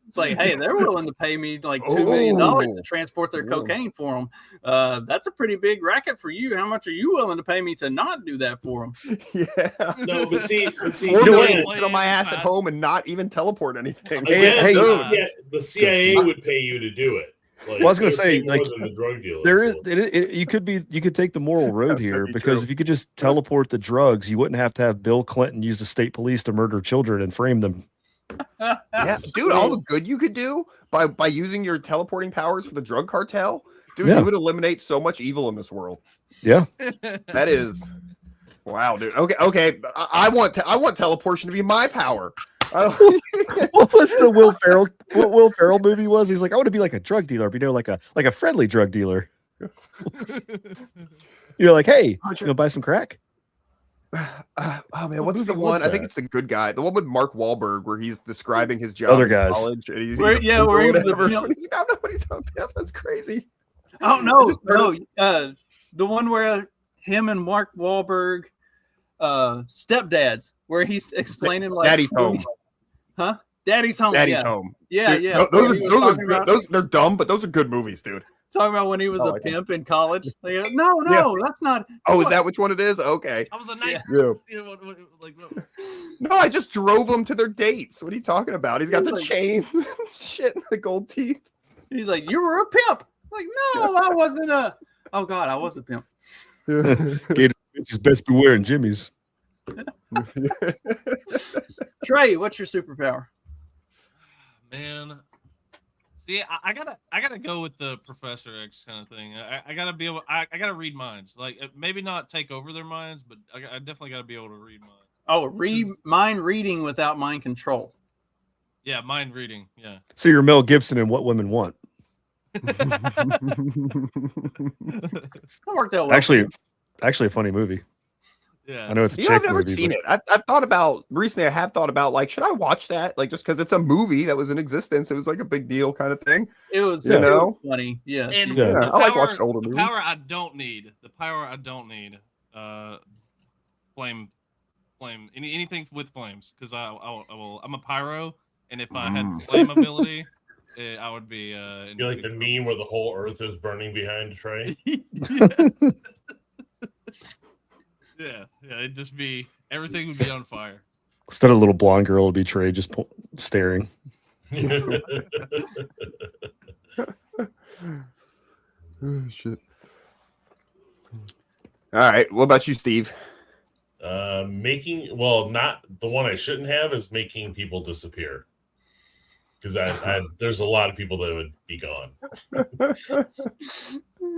It's like, hey, they're willing to pay me like $2 million to transport their cocaine for them. That's a pretty big racket for you. How much are you willing to pay me to not do that for them? Yeah. No, but see, $4 million again, to sit on my ass at home and not even teleport anything. Hey, the CIA would pay you to do it. Like, Well, I was going to they would say, pay more like, than the drug dealers there is, would. you could take the moral road here be because true. if you could just teleport the drugs, you wouldn't have to have Bill Clinton use the state police to murder children and frame them. Yeah, dude, all the good you could do by using your teleporting powers for the drug cartel, dude, Yeah. you would eliminate so much evil in this world. Yeah. That is, wow, dude. Okay. I want teleportation to be my power. What was the Will Ferrell? What Will Ferrell movie was? He's like, I want to be like a drug dealer, but like a friendly drug dealer. You're like, hey, you know, buy some crack. Oh man, what's movie the was one? I think that? it's the good guy, the one with Mark Wahlberg, where he's describing his job Other in guys. college. And he's Where- a yeah, pimp where or he was a whatever. pimp. He's like, I don't know what he's a pimp. That's crazy. Oh I no, just heard the one where him and Mark Wahlberg, stepdads, where he's explaining like Daddy's home. huh? Daddy's home. Daddy's yeah. home. Yeah, Dude, yeah. Those Where are he was those are talking about- good. They're dumb, but those are good movies, dude. talking about when he was I a like it. pimp in college. Like, no, that's not. Oh, is that which one it is? Okay. I was a nice. Yeah. Like, No, I just drove them to their dates. What are you talking about? He's got the Like- chains, shit, and the gold teeth. He's like, you were a pimp. Like, no, I wasn't a. Oh God, I was a pimp. Gator bitches best be wearing Jimmy's. Trey, what's your superpower? man, see, I gotta go with the Professor X kind of thing. I gotta be able. I gotta read minds. Like maybe not take over their minds, but I definitely gotta be able to read minds. Oh, mind reading without mind control. Yeah, mind reading. Yeah. So you're Mel Gibson in What Women Want. That worked out well. Actually a funny movie. Yeah. I know it's a You know, I've chick never movie, seen but- it. I've thought about recently. I have thought about like, should I watch that? Like, just because it's a movie that was in existence, it was like a big deal kind of thing. It was, you know, funny. Yeah. And Yeah, the I like power- watching older the movies. power I don't need. The power I don't need. Flame. Anything with flames, because I will. I'm a pyro, and if I had flame ability, I would be. You're like the meme where the whole earth is burning behind Trey. Yeah, it'd just be everything would be on fire. Instead of a little blonde girl, it'd be Trey just staring. Oh, shit. All right. What about you, Steve? Not the one I shouldn't have is making people disappear. Because there's a lot of people that would be gone.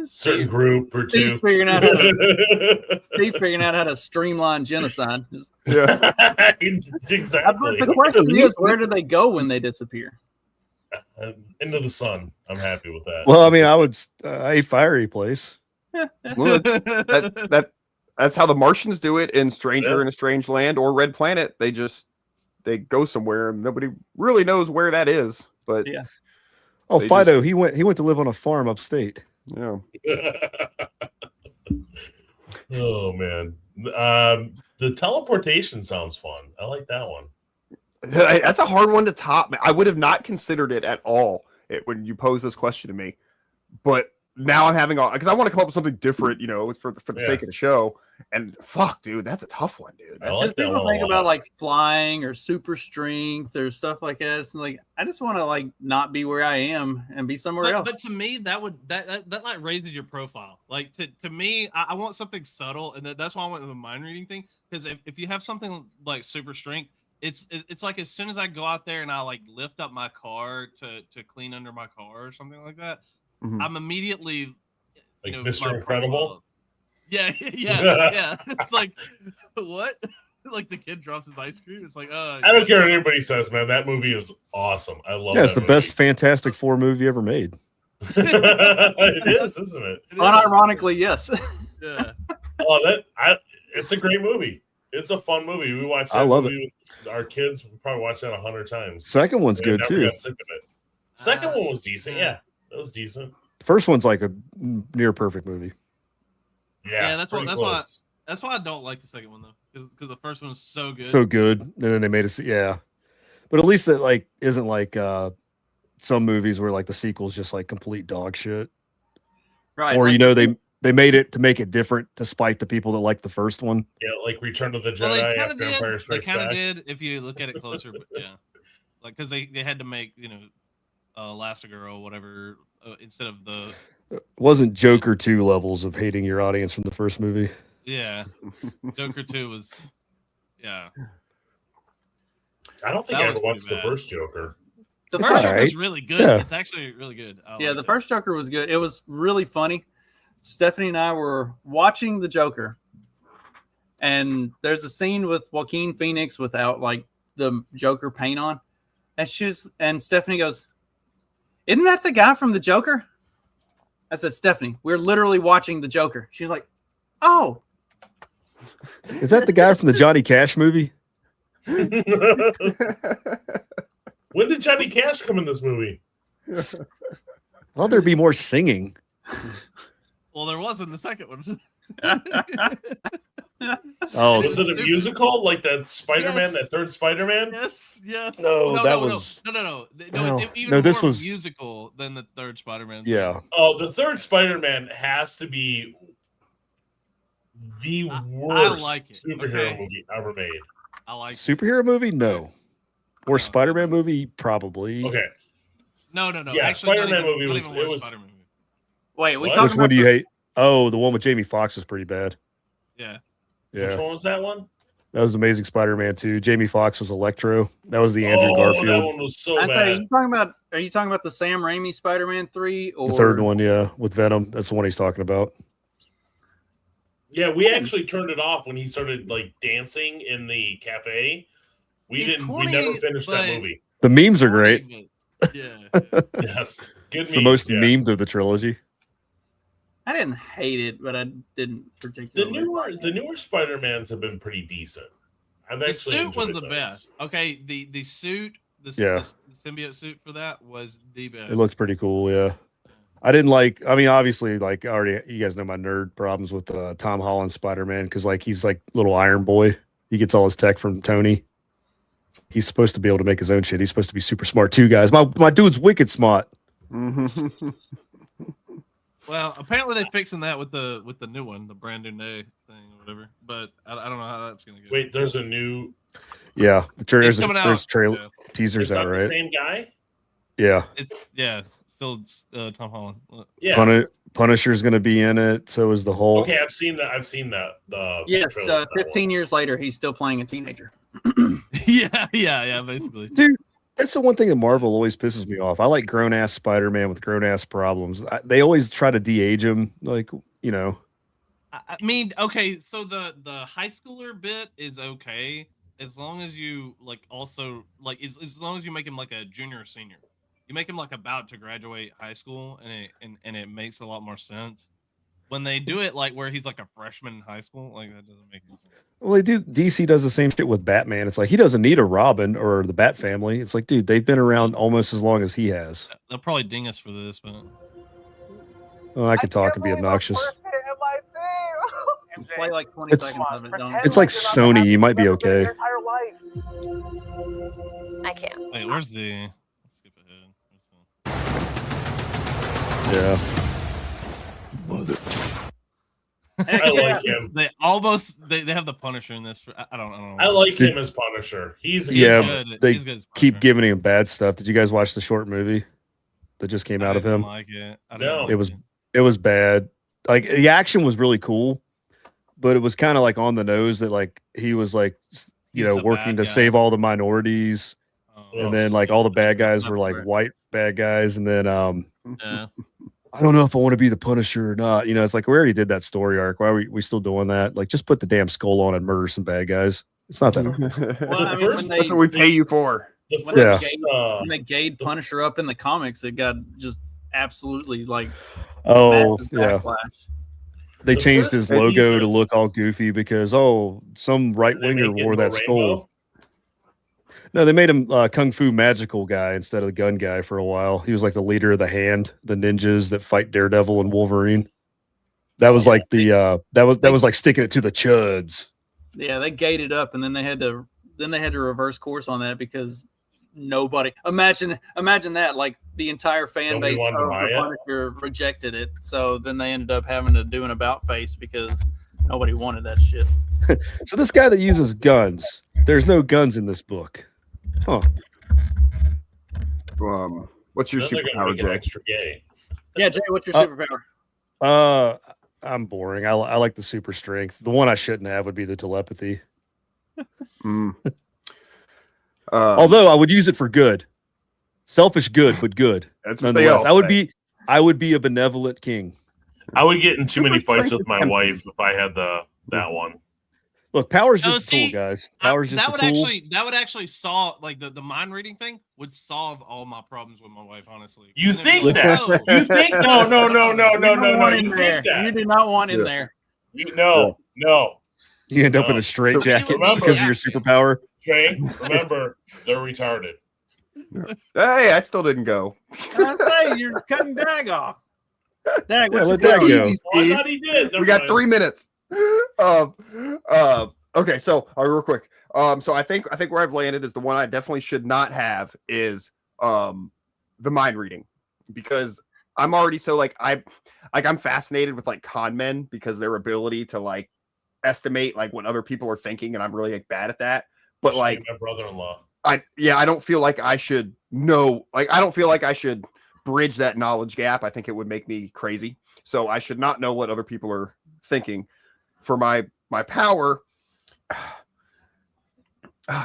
Certain group or two. Steve's figuring out how to streamline genocide. Yeah. Exactly. But the question is, where do they go when they disappear? Into the sun. I'm happy with that. Well, I mean, I would a fiery place. Well, that's how the Martians do it in Stranger in a Strange Land or Red Planet. They go somewhere and nobody really knows where that is. But yeah. Oh, they Fido, he went to live on a farm upstate. Yeah. Oh man. The teleportation sounds fun. I like that one. That's a hard one to top. I would have not considered it at all when you posed this question to me. But now I'm having because I want to come up with something different, you know, for the sake of the show. And fuck, dude, that's a tough one, dude. I like that People one think a about lot. like flying or super strength or stuff like that. It's like I just want to like not be where I am and be somewhere else. But to me, that like raises your profile. Like to me, I want something subtle, and that's why I went with the mind reading thing. Because if you have something like super strength, it's like as soon as I go out there and I like lift up my car to clean under my car or something like that, I'm immediately like my Mr. Incredible. Yeah. It's like what? Like the kid drops his ice cream. It's like I don't care what anybody says, man. That movie is awesome. I love. Yeah, it's the best Fantastic Four movie ever made. It is, isn't it? Unironically, yes. Yeah. It's a great movie. It's a fun movie. We watched that I love movie with our kids. We probably watched that 100 times. Second one's We good never too. got sick of it. Second one was decent. Yeah, it was decent. First one's like a near perfect movie. Yeah, that's pretty why close. that's why I don't like the second one though, because the first one was so good. So good, and then they made it. But at least it like isn't like some movies where like the sequel's just like complete dog shit. Right. Or like, they made it to make it different to spite the people that like the first one. Yeah, like Return of the Jedi Well, they kinda after Empire did. They Strikes kind of Back. did if you look at it closer, but yeah, like because they had to make Elastigirl whatever instead of the It wasn't Joker 2 levels of hating your audience from the first movie. Joker 2 was I don't think That I was ever watched pretty the bad. first Joker. The It's first Joker alright. was really good. Yeah. It's actually really good. the first Joker was good. It was really funny. Stephanie and I were watching the Joker, and there's a scene with Joaquin Phoenix without like the Joker paint on, and Stephanie goes, "Isn't that the guy from the Joker?" I said, "Stephanie, we're literally watching the Joker." She's like, "Oh." Is that the guy from the Johnny Cash movie? When did Johnny Cash come in this movie? I thought there'd be more singing. Well, there was in the second one. Oh, Was it a musical like that Spider-Man, Yes. that third Spider-Man? Yes. No, that was- no. Well, It's even no, this more was- musical than the third Spider-Man. Yeah. Oh, the third Spider-Man has to be the worst like it. superhero Okay. movie ever made. I like. Superhero movie? No. Or Spider-Man movie? Probably. Okay. No. Yeah, Actually, not Spider-Man even- movie not was- even it worse was- Spider-Man movie. Wait, we What? talking Which one about do you hate? Oh, the one with Jamie Foxx is pretty bad. Yeah. Which Yeah. one was that one? That was Amazing Spider-Man 2. Jamie Foxx was Electro. That was the Andrew That Garfield. one was so I say, bad. are you talking about the Sam Raimi Spider-Man 3 or The third one, yeah, with Venom. That's the one he's talking about. Yeah, we actually turned it off when he started like dancing in the cafe. We It's didn't. corny, we never finished that but- movie. The memes are great. Yeah. Yes, good. It's the most memed of the trilogy. I didn't hate it, but I didn't The particularly. newer Spider-Mans have been pretty decent. I've The actually suit was enjoyed the those. best. Okay, the suit, Yeah. the symbiote suit for that was the best. It looks pretty cool, yeah. I didn't like, I mean, obviously, like, already, you guys know my nerd problems with Tom Holland Spider-Man because, like, he's like little Iron Boy. He gets all his tech from Tony. He's supposed to be able to make his own shit. He's supposed to be super smart too, guys. My dude's wicked smart. Well, apparently they're fixing that with the new one, the brand new day thing or whatever. But I don't know how that's gonna go. Wait, there's a new. Yeah, It's coming out. there's trailer Yeah. teasers It's out, not right? the same guy. Yeah, It's still Tom Holland. Yeah. Punisher's gonna be in it. So is the Hulk. Okay, I've seen that. I've seen that. The Yes, trailer for that 15 one. years later, he's still playing a teenager. yeah, basically. Dude, that's the one thing that Marvel always pisses me off. I like grown ass Spider-Man with grown ass problems. They always try to de-age him, like, you know. I mean, okay, so the high schooler bit is okay as long as you like also like as long as you make him like a junior or senior. You make him like about to graduate high school, and it makes a lot more sense. When they do it like where he's like a freshman in high school, like that doesn't make any sense. Well, they do. DC does the same shit with Batman. It's like he doesn't need a Robin or the Bat family. It's like, dude, they've been around almost as long as he has. They'll probably ding us for this, but Oh, I could talk and be obnoxious. Play like 20 It's- seconds of it. Don't It's like Sony. You might be okay. I can't. wait, where's the? Let's skip ahead. Yeah. I like him. They almost they have the Punisher in this. I don't know. I like him as Punisher. He's Yeah, good. they He's good as keep giving him bad stuff. Did you guys watch the short movie that just came out of didn't him? like it. I No. didn't like It was bad. Like the action was really cool, but it was kind of like on the nose that like he was like you know, working to save all the minorities. And then like all the bad guys were like white bad guys. And then I don't know if I want to be the Punisher or not. You know, it's like we already did that story arc. Why are we still doing that? Like just put the damn skull on and murder some bad guys. It's not that hard. Well, I mean, That's what we pay you for. When they gayed Punisher up in the comics, it got just absolutely like backlash. They changed his logo to look all goofy because some right winger wore that skull. No, they made him Kung Fu magical guy instead of the gun guy for a while. He was like the leader of the Hand, the ninjas that fight Daredevil and Wolverine. That was like that was like sticking it to the chuds. Yeah, they gated up, and then they had to reverse course on that because nobody imagine that, like the entire fan base of the Punisher rejected it. So then they ended up having to do an about face because nobody wanted that shit. So this guy that uses guns, there's no guns in this book. Huh. What's your superpower, Jay? Extra gay. Yeah, Jay, what's your superpower? I'm boring. I like the super strength. The one I shouldn't have would be the telepathy. Although I would use it for good. Selfish good, but good. That's what they all say. I would be a benevolent king. I would get in too many fights with my wife if I had that one. Look, power's just a tool, guys. Power's just a tool. That would actually solve, like the mind reading thing would solve all my problems with my wife. Honestly, you think that? You think no. You think that? You do not want in there. No. You end up in a straitjacket because of your superpower. Trey, remember they're retarded. Hey, I still didn't go. I say you're cutting Dag off. Dag, let Dag go. I thought he did. We got 3 minutes. Okay, so real quick. So I think where I've landed is the one I definitely should not have is the mind reading, because I'm already so I'm fascinated with like con men because their ability to like estimate like what other people are thinking, and I'm really like bad at that. But like my brother-in-law, I don't feel like I should know. Like I don't feel like I should bridge that knowledge gap. I think it would make me crazy. So I should not know what other people are thinking. For my power,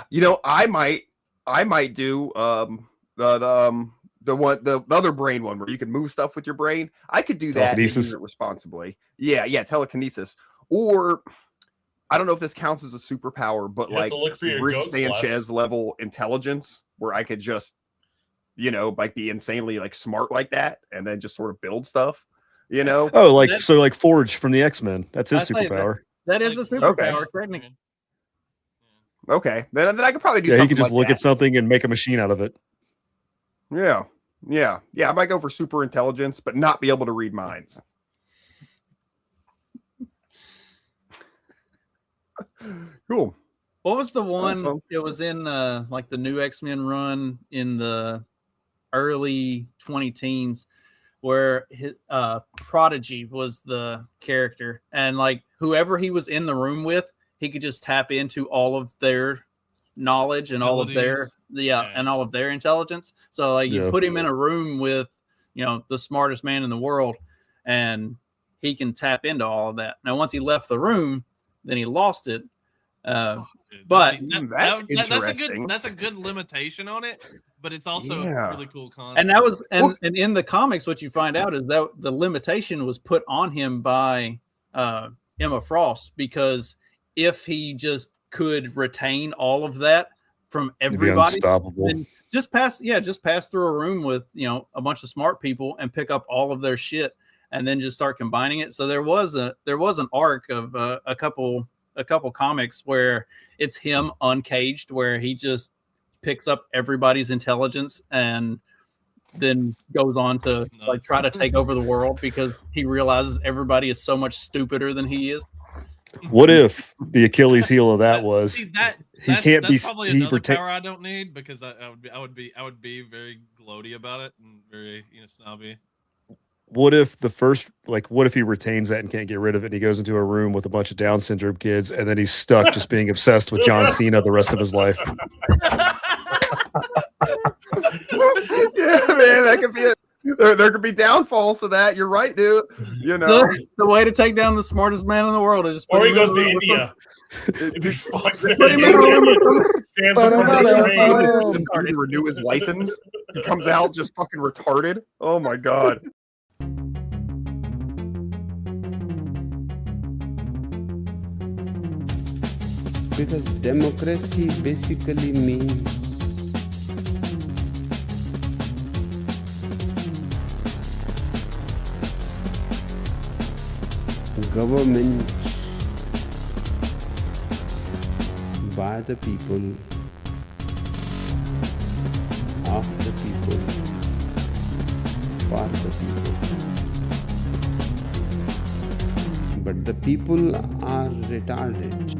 you know, I might do the other brain one where you can move stuff with your brain. I could do that and use it responsibly. Yeah, telekinesis. Or I don't know if this counts as a superpower, but like Rick Sanchez level intelligence, where I could just, you know, like be insanely like smart like that, and then just sort of build stuff. You know? Oh, like like Forge from the X-Men. That's his superpower. That is a superpower. Okay. Then I could probably do. Yeah, something he could just like look that. at something and make a machine out of it. Yeah. I might go for super intelligence, but not be able to read minds. Cool. What was the one? It was in like the new X-Men run in the early 2010s, where his Prodigy was the character, and like whoever he was in the room with, he could just tap into all of their knowledge and all of their and all of their intelligence. So like you put him in a room with, you know, the smartest man in the world, and he can tap into all of that. Now once he left the room, then he lost it. But that's a good limitation on it, but it's also a really cool concept. And that was and in the comics, what you find out is that the limitation was put on him by Emma Frost, because if he just could retain all of that from everybody, then just pass through a room with, you know, a bunch of smart people and pick up all of their shit and then just start combining it. So there was an arc of a couple comics where it's him uncaged, where he just picks up everybody's intelligence and then goes on to like try to take over the world because he realizes everybody is so much stupider than he is. What if the Achilles heel of that was he can't be probably another power I don't need, because I would be very gloaty about it and very, you know, snobby. What if what if he retains that and can't get rid of it, and he goes into a room with a bunch of Down syndrome kids, and then he's stuck just being obsessed with John Cena the rest of his life? Yeah, man, that could be it. There could be downfalls to that. You're right, dude. You know, the way to take down the smartest man in the world is just Or put he him goes in to a room India. with Be fucked. Put him in a room with Stands in front of the train. to renew his license. He comes out just fucking retarded. Oh my god. Because democracy basically means government by the people, of the people, for the people. But the people are retarded.